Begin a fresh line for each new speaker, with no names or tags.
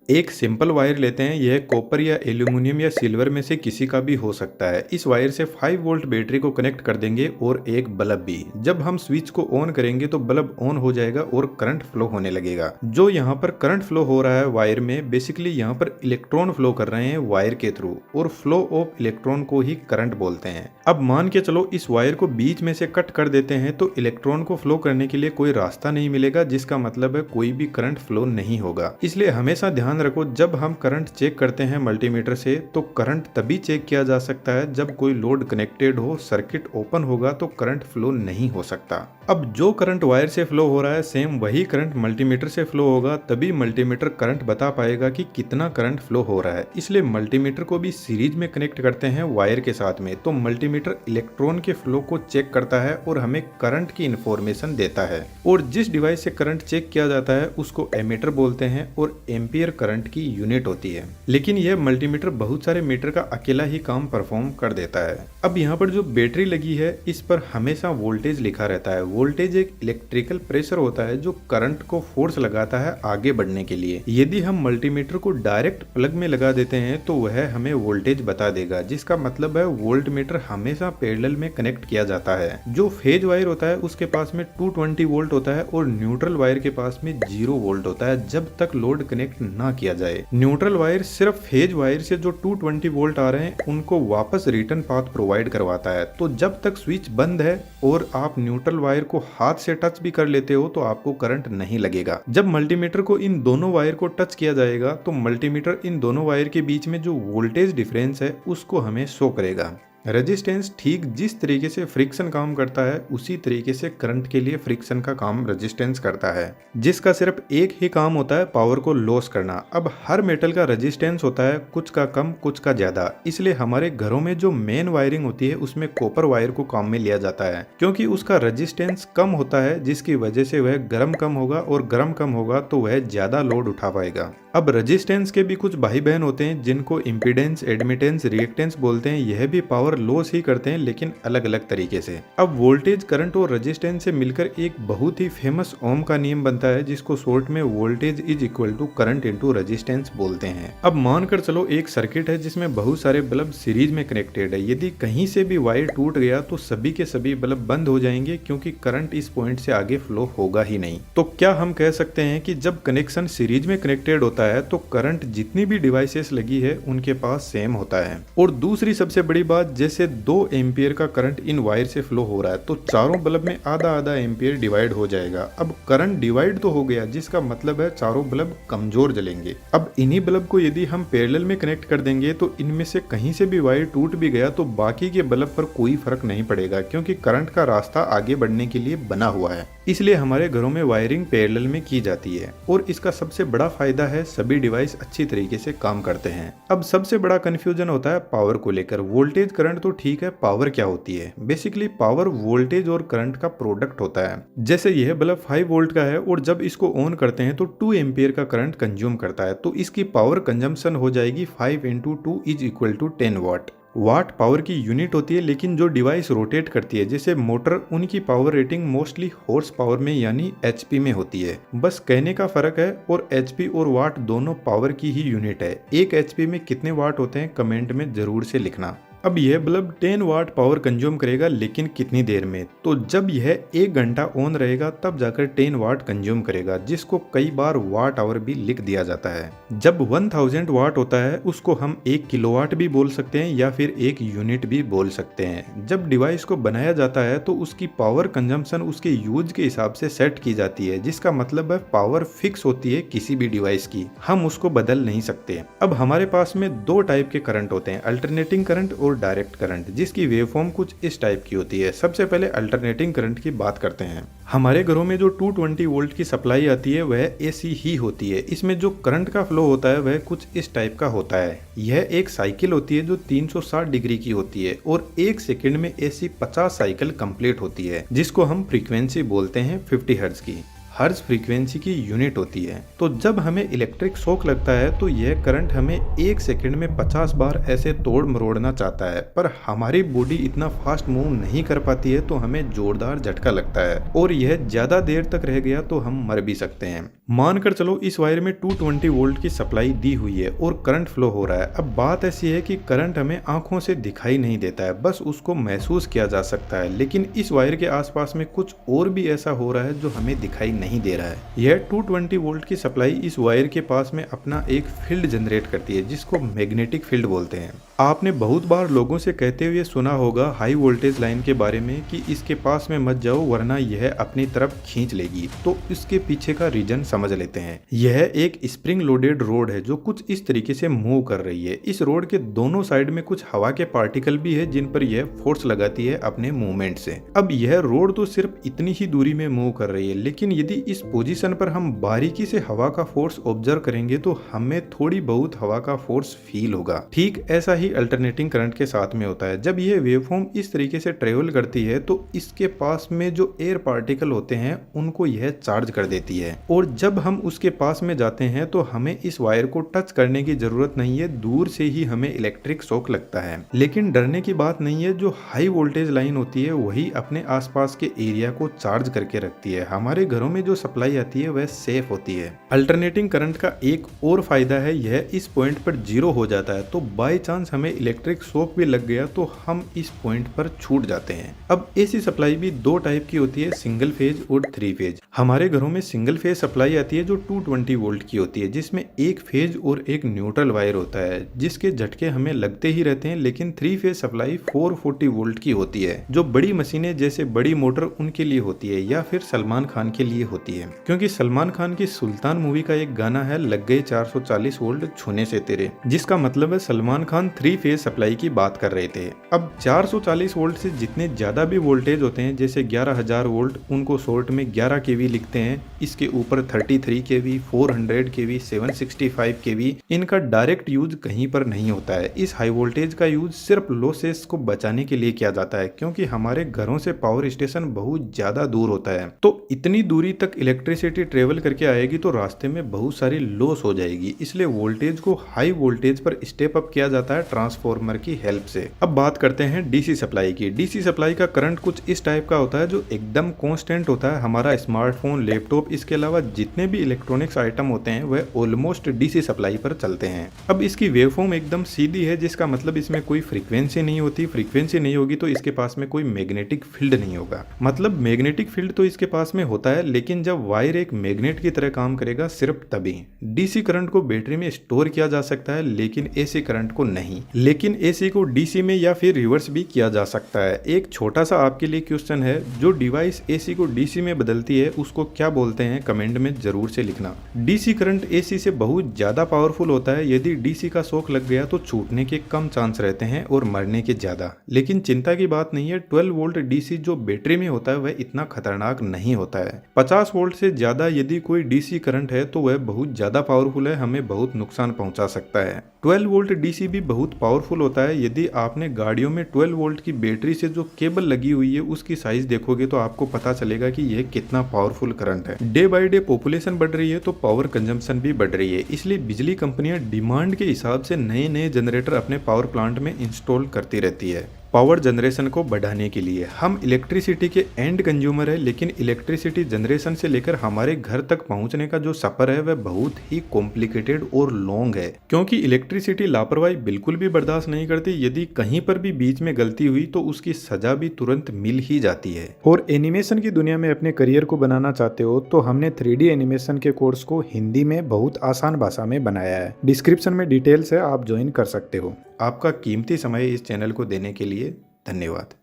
एक simple wire लेते हैं। यह कॉपर या एल्यूमिनियम या सिल्वर में से किसी का भी हो सकता है। इस वायर से 5 वोल्ट बैटरी को कनेक्ट कर देंगे और एक बल्ब भी। जब हम स्विच को ऑन करेंगे तो बल्ब ऑन हो जाएगा और करंट फ्लो होने लगेगा। जो यहाँ पर करंट फ्लो हो रहा है वायर में, बेसिकली यहाँ पर इलेक्ट्रॉन फ्लो कर रहे हैं वायर के थ्रू, और फ्लो ऑफ इलेक्ट्रॉन को ही करंट बोलते हैं। अब मान के चलो इस वायर को बीच में से कट कर देते हैं तो इलेक्ट्रॉन को फ्लो करने के लिए कोई रास्ता नहीं मिलेगा, जिसका मतलब है कोई भी करंट फ्लो नहीं होगा। इसलिए हमेशा ध्यान रखो, जब हम करंट चेक करते हैं मल्टीमीटर से तो करंट तभी चेक किया जा सकता है जब कोई लोड कनेक्टेड हो, सर्किट ओपन होगा तो करंट फ्लो नहीं हो सकता। अब जो करंट वायर से फ्लो हो रहा है सेम वही करंट मल्टीमीटर से फ्लो होगा, तभी मल्टीमीटर करंट बता पाएगा कि कितना करंट फ्लो हो रहा है। इसलिए मल्टीमीटर को भी सीरीज में कनेक्ट करते हैं वायर के साथ में, तो मल्टीमीटर इलेक्ट्रॉन के फ्लो को चेक करता है और हमें करंट की इंफॉर्मेशन देता है। और जिस डिवाइस से करंट चेक किया जाता है उसको एमीटर बोलते हैं और एम्पियर करंट की यूनिट होती है। लेकिन यह मल्टीमीटर बहुत सारे मीटर का अकेला ही काम परफॉर्म कर देता है। अब यहाँ पर जो बैटरी लगी है इस पर हमेशा वोल्टेज लिखा रहता है। वोल्टेज एक इलेक्ट्रिकल प्रेशर होता है जो करंट को फोर्स लगाता है आगे बढ़ने के लिए। यदि हम मल्टीमीटर को डायरेक्ट प्लग में लगा देते हैं तो वह हमें वोल्टेज बता देगा, जिसका मतलब है वोल्टमीटर हमेशा पैरेलल में कनेक्ट किया जाता है। जो फेज वायर होता है उसके पास में 220 वोल्ट होता है और न्यूट्रल वायर के पास में 0 वोल्ट होता है जब तक लोड कनेक्ट ना किया जाए। न्यूट्रल वायर सिर्फ फेज वायर से जो 220 वोल्ट आ रहे हैं उनको वापस रिटर्न पाथ प्रोवाइड करवाता है। तो जब तक स्विच बंद है और आप न्यूट्रल वायर को हाथ से टच भी कर लेते हो तो आपको करंट नहीं लगेगा। जब मल्टीमीटर को इन दोनों वायर को टच किया जाएगा तो मल्टीमीटर इन दोनों वायर के बीच में जो वोल्टेज डिफरेंस है उसको हमें शो करेगा। रेजिस्टेंस ठीक जिस तरीके से फ्रिक्शन काम करता है उसी तरीके से करंट के लिए फ्रिक्शन का काम रेजिस्टेंस करता है, जिसका सिर्फ एक ही काम होता है, पावर को लॉस करना। अब हर मेटल का रेजिस्टेंस होता है, कुछ का कम कुछ का ज्यादा। इसलिए हमारे घरों में जो मेन वायरिंग होती है उसमें कॉपर वायर को काम में लिया जाता है, क्योंकि उसका रेजिस्टेंस कम होता है, जिसकी वजह से वह गर्म कम होगा और गर्म कम होगा तो वह ज्यादा लोड उठा पाएगा। अब रेजिस्टेंस के भी कुछ भाई बहन होते हैं जिनको इम्पीडेंस, एडमिटेंस, रिएक्टेंस बोलते हैं। यह भी पावर लॉस ही करते हैं लेकिन अलग अलग तरीके से। अब वोल्टेज, करंट और रेजिस्टेंस से मिलकर एक बहुत ही फेमस ओम का नियम बनता है, जिसको शॉर्ट में voltage is equal to current into resistance बोलते हैं। अब मानकर चलो एक सर्किट है जिसमें बहुत सारे बल्ब सीरीज में कनेक्टेड है। यदि कहीं से भी वायर टूट गया तो सभी के सभी बल्ब बंद हो जाएंगे, क्योंकि करंट इस पॉइंट से आगे फ्लो होगा ही नहीं। तो क्या हम कह सकते हैं कि जब कनेक्शन सीरीज में कनेक्टेड होता है तो करंट जितनी भी डिवाइसेस लगी है उनके पास सेम होता है। और दूसरी सबसे बड़ी बात, जैसे 2 एम्पियर का करंट इन वायर से फ्लो हो रहा है तो चारों बल्ब में आधा आधा एम्पियर डिवाइड हो जाएगा। अब करंट डिवाइड तो हो गया, जिसका मतलब है चारों बल्ब कमजोर जलेंगे। अब इन्हीं बल्ब को यदि हम पैरेलल में कनेक्ट कर देंगे तो इनमें से कहीं से भी वायर टूट भी गया तो बाकी के बल्ब पर कोई फर्क नहीं पड़ेगा, क्योंकि करंट का रास्ता आगे बढ़ने के लिए बना हुआ है। इसलिए हमारे घरों में वायरिंग पैरेलल में की जाती है। और इसका सबसे बड़ा फायदा है सभी डिवाइस अच्छी तरीके से काम करते हैं। अब सबसे बड़ा कंफ्यूजन होता है पावर को लेकर। वोल्टेज करंट तो ठीक है, पावर क्या होती है? बेसिकली पावर वोल्टेज और करंट का प्रोडक्ट होता है। जैसे यह बल्ब 5 वोल्ट का है और जब इसको ऑन करते हैं तो 2 एम्पियर का करंट कंज्यूम करता है, तो इसकी पावर कंजम्पशन हो जाएगी 5 × 2 is equal to 10 watt. Watt power की यूनिट होती है, लेकिन जो डिवाइस रोटेट करती है जैसे मोटर, उनकी power rating mostly horse power में यानी एचपी में होती है। बस कहने का फर्क है। और एचपी और वाट दोनों पावर की ही यूनिट है। एक एचपी में कितने वाट होते हैं कमेंट में जरूर से लिखना। अब यह बल्ब 10 वाट पावर कंज्यूम करेगा, लेकिन कितनी देर में? तो जब यह 1 घंटा ऑन रहेगा तब जाकर 10 वाट कंज्यूम करेगा, जिसको कई बार वाट आवर भी लिख दिया जाता है। जब 1000 वाट होता है उसको हम 1 किलोवाट भी बोल सकते हैं या फिर 1 यूनिट भी बोल सकते हैं। जब डिवाइस को बनाया जाता है तो उसकी पावर कंजम्पशन उसके यूज के हिसाब से सेट की जाती है, जिसका मतलब है पावर फिक्स होती है किसी भी डिवाइस की, हम उसको बदल नहीं सकते। अब हमारे पास में 2 टाइप के करंट होते हैं, अल्टरनेटिंग करंट और डायरेक्ट करंट, जिसकी वेवफॉर्म कुछ इस टाइप की होती है। सबसे पहले अल्टरनेटिंग करंट की बात करते हैं। हमारे घरों में जो 220 वोल्ट की सप्लाई आती है वह एसी ही होती है। इसमें जो करंट का फ्लो होता है वह कुछ इस टाइप का होता है। यह एक साइकिल होती है जो 360 डिग्री की होती है और 1 सेकंड में ऐसी 50 साइकिल कंप्लीट होती है, जिसको हम फ्रीक्वेंसी बोलते हैं 50 हर्ट्ज की। हर्ट्ज फ्रीक्वेंसी की यूनिट होती है। तो जब हमें इलेक्ट्रिक शॉक लगता है तो यह करंट हमें 1 सेकंड में 50 बार ऐसे तोड़ मरोड़ना चाहता है, पर हमारी बॉडी इतना फास्ट मूव नहीं कर पाती है, तो हमें जोरदार झटका लगता है और यह ज्यादा देर तक रह गया तो हम मर भी सकते हैं। मानकर चलो इस वायर में 220 वोल्ट की सप्लाई दी हुई है और करंट फ्लो हो रहा है। अब बात ऐसी है कि करंट हमें आंखों से दिखाई नहीं देता है, बस उसको महसूस किया जा सकता है। लेकिन इस वायर के आसपास में कुछ और भी ऐसा हो रहा है जो हमें दिखाई नहीं दे रहा है। यह 220 वोल्ट की सप्लाई इस वायर के पास में अपना एक फील्ड जनरेट करती है जिसको मैग्नेटिक फील्ड बोलते हैं। आपने बहुत बार लोगों से कहते हुए सुना होगा हाई वोल्टेज लाइन के बारे में कि इसके पास में मत जाओ वरना यह अपनी तरफ खींच लेगी। तो इसके पीछे का रीजन समझ लेते हैं। यह एक स्प्रिंग लोडेड रोड है जो कुछ इस तरीके से मूव कर रही है। इस रोड के दोनों साइड में कुछ हवा के पार्टिकल भी है जिन पर यह फोर्स लगाती है अपने मूवमेंट से। अब यह रोड तो सिर्फ इतनी ही दूरी में मूव कर रही है, लेकिन यदि इस पोजीशन पर हम बारीकी से हवा का फोर्स ऑब्जर्व करेंगे तो हमें थोड़ी बहुत हवा का फोर्स फील होगा। ठीक ऐसा ही अल्टरनेटिंग करंट के साथ में होता है। जब यह वेवफॉर्म इस तरीके से ट्रेवल करती है तो इसके पास में जो एयर पार्टिकल होते हैं उनको यह चार्ज कर देती है, और जब हम उसके पास में जाते हैं तो हमें इस वायर को टच करने की जरूरत नहीं है, दूर से ही हमें इलेक्ट्रिक शॉक लगता है। लेकिन डरने की बात नहीं है, जो हाई वोल्टेज लाइन होती है वही अपने आसपास के एरिया को चार्ज करके रखती है। हमारे घरों में जो सप्लाई आती है वह सेफ होती है। अल्टरनेटिंग करंट का एक और फायदा है, यह इस पॉइंट पर जीरो हो जाता है, तो बाई चांस हमें इलेक्ट्रिक शॉक भी लग गया तो हम इस पॉइंट पर छूट जाते हैं। अब एसी सप्लाई भी दो टाइप की होती है, सिंगल फेज और 3 फेज। हमारे घरों में सिंगल फेज सप्लाई आती है जो 220 वोल्ट की होती है, जिसमें एक फेज और एक न्यूट्रल वायर होता है जिसके झटके हमें लगते ही रहते हैं। लेकिन 3 फेज सप्लाई 440 वोल्ट की होती है जो बड़ी मशीनें जैसे बड़ी मोटर उनके लिए होती है या फिर सलमान खान के लिए होती है, क्योंकि सलमान खान की सुल्तान मूवी का एक गाना है लग गए 440 वोल्ट छूने से तेरे, जिसका मतलब है सलमान खान 3 फेज सप्लाई की बात कर रहे थे। अब 440 वोल्ट से जितने ज्यादा भी वोल्टेज होते हैं जैसे 11,000 वोल्ट, उनको शॉर्ट में 11 केवी लिखते हैं। इसके ऊपर 33 केवी, 400 केवी, 765 केवी, इनका डायरेक्ट यूज कहीं पर नहीं होता है। इस हाई वोल्टेज का यूज सिर्फ लॉसेस को बचाने के लिए किया जाता है, क्योंकि हमारे घरों से पावर स्टेशन बहुत ज्यादा दूर होता है। तो इतनी दूरी तक इलेक्ट्रिसिटी ट्रेवल करके आएगी तो रास्ते में बहुत सारी लॉस हो जाएगी, इसलिए वोल्टेज को हाई वोल्टेज पर स्टेप अप किया जाता है ट्रांसफॉर्मर की हेल्प से। अब बात करते हैं डीसी सप्लाई की। डीसी सप्लाई का करंट कुछ इस टाइप का होता है जो एकदम कांस्टेंट होता है। हमारा स्मार्टफोन, लैपटॉप, इसके अलावा जितने भी इलेक्ट्रॉनिक्स आइटम होते हैं वह ऑलमोस्ट डीसी सप्लाई पर चलते हैं। अब इसकी वेवफॉर्म एकदम सीधी है, जिसका मतलब इसमें कोई फ्रीक्वेंसी नहीं होती। फ्रीक्वेंसी नहीं होगी तो इसके पास में कोई मैग्नेटिक फील्ड नहीं होगा। मतलब मैग्नेटिक फील्ड तो इसके पास में होता है, लेकिन जब वायर एक मैग्नेट की तरह काम करेगा सिर्फ तभी। डीसी करंट को बैटरी में स्टोर किया जा सकता है लेकिन एसी करंट को नहीं। लेकिन एसी को डीसी में या फिर रिवर्स भी किया जा सकता है। एक छोटा सा आपके लिए क्वेश्चन है, जो डिवाइस एसी को डीसी में बदलती है उसको क्या बोलते हैं, कमेंट में जरूर से लिखना। डीसी करंट एसी से बहुत ज्यादा पावरफुल होता है। यदि डीसी का शॉक लग गया तो छूटने के कम चांस रहते हैं और मरने के ज्यादा। लेकिन चिंता की बात नहीं है, 12 वोल्ट डीसी जो बैटरी में होता है वह इतना खतरनाक नहीं होता है। 50 वोल्ट से ज्यादा यदि कोई डीसी करंट है तो वह बहुत ज्यादा पावरफुल है, हमें बहुत नुकसान पहुंचा सकता है। 12 वोल्ट डीसी भी बहुत पावरफुल होता है। यदि आपने गाड़ियों में 12 वोल्ट की बैटरी से जो केबल लगी हुई है उसकी साइज देखोगे तो आपको पता चलेगा कि यह कितना पावरफुल करंट है। डे बाय डे पॉपुलेशन बढ़ रही है तो पावर कंजम्पशन भी बढ़ रही है, इसलिए बिजली कंपनियां डिमांड के हिसाब से नए नए जनरेटर अपने पावर प्लांट में इंस्टॉल करती रहती है। पावर जनरेशन को बढ़ाने के लिए हम इलेक्ट्रिसिटी के एंड कंज्यूमर है, लेकिन इलेक्ट्रिसिटी जनरेशन से लेकर हमारे घर तक पहुंचने का जो सफर है वह बहुत ही कॉम्प्लिकेटेड और लॉन्ग है, क्योंकि इलेक्ट्रिसिटी लापरवाही बिल्कुल भी बर्दाश्त नहीं करती। यदि कहीं पर भी बीच में गलती हुई तो उसकी सजा भी तुरंत मिल ही जाती है। और एनिमेशन की दुनिया में अपने करियर को बनाना चाहते हो तो हमने 3D एनिमेशन के कोर्स को हिंदी में बहुत आसान भाषा में बनाया है। डिस्क्रिप्शन में डिटेल्स है, आप ज्वाइन कर सकते हो। आपका कीमती समय इस चैनल को देने के लिए धन्यवाद।